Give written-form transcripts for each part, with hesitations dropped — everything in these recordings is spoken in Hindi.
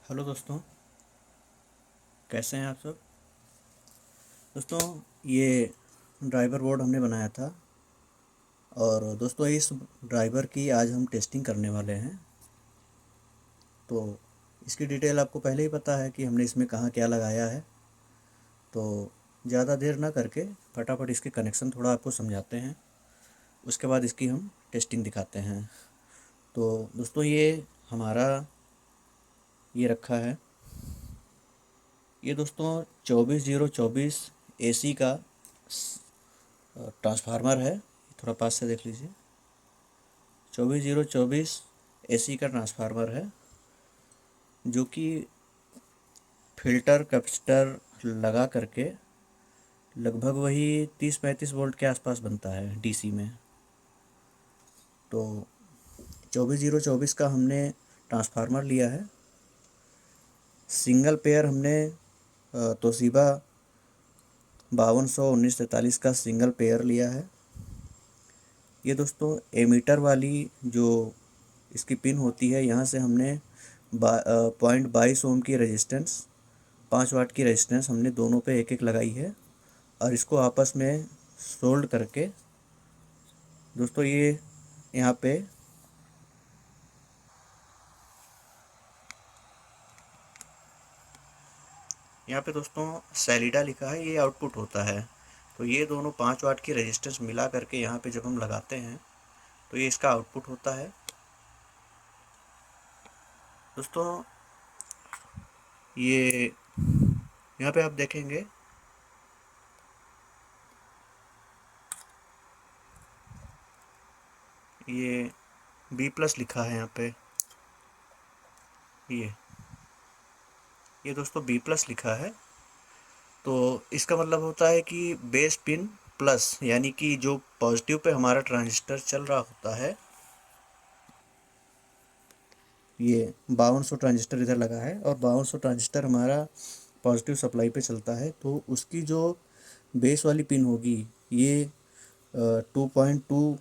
हेलो दोस्तों, कैसे हैं आप सब। दोस्तों, ये ड्राइवर बोर्ड हमने बनाया था और दोस्तों इस ड्राइवर की आज हम टेस्टिंग करने वाले हैं। तो इसकी डिटेल आपको पहले ही पता है कि हमने इसमें कहाँ क्या लगाया है। तो ज़्यादा देर ना करके फटाफट इसके कनेक्शन थोड़ा आपको समझाते हैं, उसके बाद इसकी हम टेस्टिंग दिखाते हैं। तो दोस्तों हमारा ये रखा है, ये दोस्तों 24 0 24 AC का ट्रांसफार्मर है। थोड़ा पास से देख लीजिए। 24 0 24 AC का ट्रांसफार्मर है, जो कि फिल्टर कैपेसिटर लगा करके लगभग वही 30 35 वोल्ट के आसपास बनता है DC में। तो 24 0 24 का हमने ट्रांसफार्मर लिया है। सिंगल पेयर हमने तोशिबा 521943 का सिंगल पेयर लिया है। ये दोस्तों एमीटर वाली जो इसकी पिन होती है, यहाँ से हमने 0.22 ओम की रेजिस्टेंस, 5 वाट की रेजिस्टेंस हमने दोनों पे एक एक लगाई है और इसको आपस में सोल्ड करके दोस्तों यहाँ पे दोस्तों सैलिडा लिखा है, ये आउटपुट होता है। तो ये दोनों 5 वाट की रेजिस्टेंस मिला करके यहाँ पे जब हम लगाते हैं तो ये इसका आउटपुट होता है। दोस्तों ये यहाँ पे आप देखेंगे, ये B+ लिखा है यहाँ पे। ये दोस्तों B+ लिखा है। तो इसका मतलब होता है कि बेस पिन प्लस, यानी कि जो पॉजिटिव पे हमारा ट्रांजिस्टर चल रहा होता है, ये 5200 ट्रांजिस्टर इधर लगा है और 5200 ट्रांजिस्टर हमारा पॉजिटिव सप्लाई पे चलता है। तो उसकी जो बेस वाली पिन होगी, ये 2.2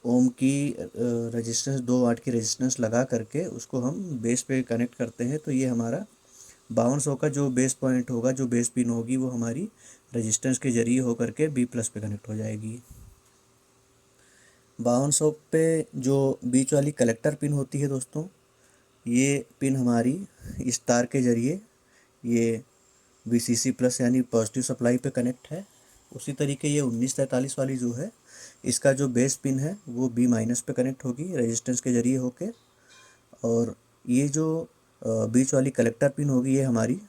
ओम की रेजिस्टेंस, 2 वाट की रेजिस्टेंस लगा करके उसको हम बेस पे कनेक्ट करते हैं। तो ये हमारा 5200 का जो बेस पॉइंट होगा, जो बेस पिन होगी, वो हमारी रेजिस्टेंस के जरिए होकर के B+ पे कनेक्ट हो जाएगी। 5200 पे जो बीच वाली कलेक्टर पिन होती है दोस्तों, ये पिन हमारी इस तार के जरिए ये VCC+ यानी पॉजिटिव सप्लाई पे कनेक्ट है। उसी तरीके ये 1943 वाली जो है, इसका जो बेस पिन है वो B- पे कनेक्ट होगी रेजिस्टेंस के जरिए होके। और ये जो बीच वाली कलेक्टर पिन होगी, ये हमारी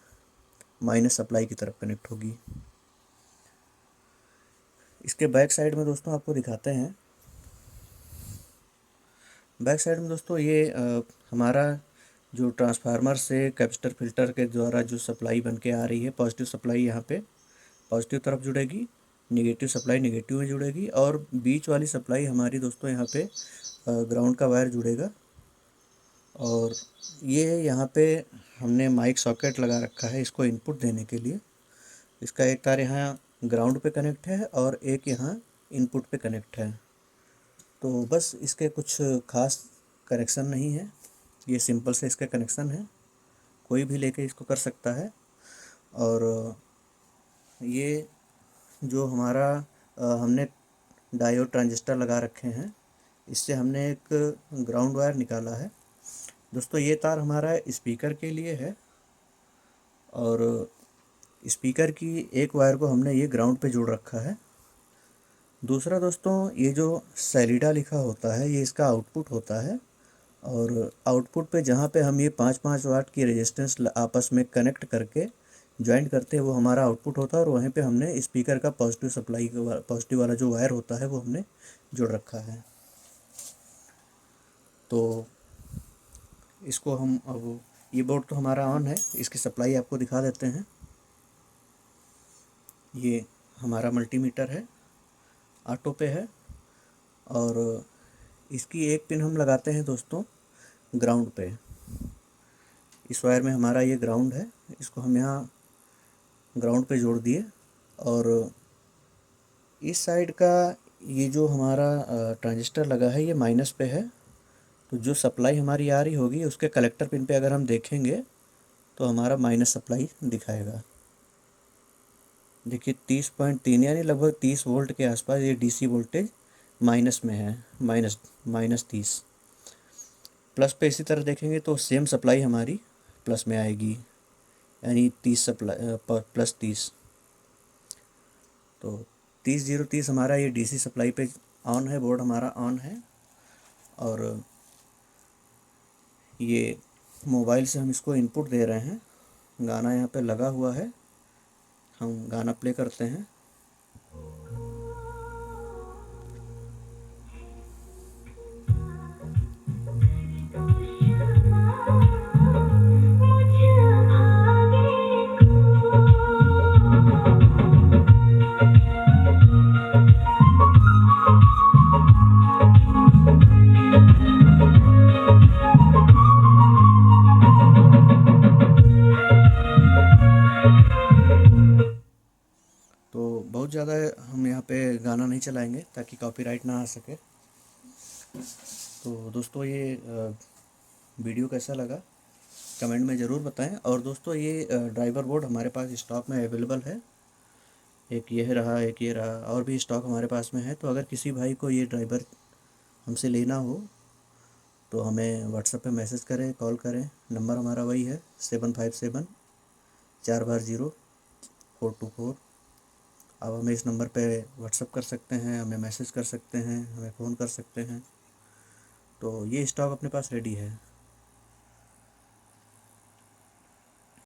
माइनस सप्लाई की तरफ कनेक्ट होगी। इसके बैक साइड में दोस्तों आपको दिखाते हैं। बैक साइड में दोस्तों हमारा जो ट्रांसफार्मर से कैपेसिटर फिल्टर के द्वारा जो सप्लाई बन के आ रही है, पॉजिटिव सप्लाई यहाँ पे पॉजिटिव तरफ जुड़ेगी, नेगेटिव सप्लाई नेगेटिव में जुड़ेगी, और बीच वाली सप्लाई हमारी दोस्तों यहाँ पे ग्राउंड का वायर जुड़ेगा। और ये यहाँ पे हमने माइक सॉकेट लगा रखा है इसको इनपुट देने के लिए। इसका एक तार यहाँ ग्राउंड पे कनेक्ट है और एक यहाँ इनपुट पे कनेक्ट है। तो बस इसके कुछ खास कनेक्शन नहीं है, ये सिंपल से इसका कनेक्शन है, कोई भी लेके इसको कर सकता है। और ये जो हमारा हमने डायोड ट्रांजिस्टर लगा रखे हैं, इससे हमने एक ग्राउंड वायर निकाला है। दोस्तों ये तार हमारा स्पीकर के लिए है और स्पीकर की एक वायर को हमने ये ग्राउंड पे जोड़ रखा है। दूसरा दोस्तों, ये जो सैलिडा लिखा होता है, ये इसका आउटपुट होता है। और आउटपुट पे जहाँ पे हम ये 5 5 वाट की रेजिस्टेंस आपस में कनेक्ट करके ज्वाइंट करते हैं, वो हमारा आउटपुट होता है। और वहीं पे हमने स्पीकर का पॉजिटिव सप्लाई का पॉजिटिव वाला जो वायर होता है वो हमने जोड़ रखा है। तो इसको हम अब, ये बोर्ड तो हमारा ऑन है, इसकी सप्लाई आपको दिखा देते हैं। ये हमारा मल्टीमीटर है, ऑटो पे है। और इसकी एक पिन हम लगाते हैं दोस्तों ग्राउंड पे। इस वायर में हमारा ये ग्राउंड है, इसको हम यहाँ ग्राउंड पे जोड़ दिए। और इस साइड का ये जो हमारा ट्रांजिस्टर लगा है, ये माइनस पे है। तो जो सप्लाई हमारी आ रही होगी, उसके कलेक्टर पिन पे अगर हम देखेंगे तो हमारा माइनस सप्लाई दिखाएगा। देखिए 30.3 यानी लगभग 30 वोल्ट के आसपास ये डीसी वोल्टेज माइनस में है, माइनस 30। प्लस पे इसी तरह देखेंगे तो सेम सप्लाई हमारी प्लस में आएगी, यानी 30 सप्लाई प्लस 30। तो 30 हमारा ये डीसी सप्लाई पे ऑन है, बोर्ड हमारा ऑन है। और ये मोबाइल से हम इसको इनपुट दे रहे हैं, गाना यहाँ पे लगा हुआ है, हम गाना प्ले करते हैं। तो बहुत ज़्यादा हम यहाँ पे गाना नहीं चलाएंगे ताकि कॉपीराइट ना आ सके। तो दोस्तों ये वीडियो कैसा लगा कमेंट में ज़रूर बताएं। और दोस्तों ये ड्राइवर बोर्ड हमारे पास स्टॉक में अवेलेबल है, एक ये रहा, एक ये रहा, और भी स्टॉक हमारे पास में है। तो अगर किसी भाई को ये ड्राइवर हमसे लेना हो तो हमें व्हाट्सएप पे मैसेज करें, कॉल करें। नंबर हमारा वही है 757-4 0-424। आप हमें इस नंबर पे व्हाट्सएप कर सकते हैं, हमें मैसेज कर सकते हैं, हमें फ़ोन कर सकते हैं। तो ये स्टॉक अपने पास रेडी है।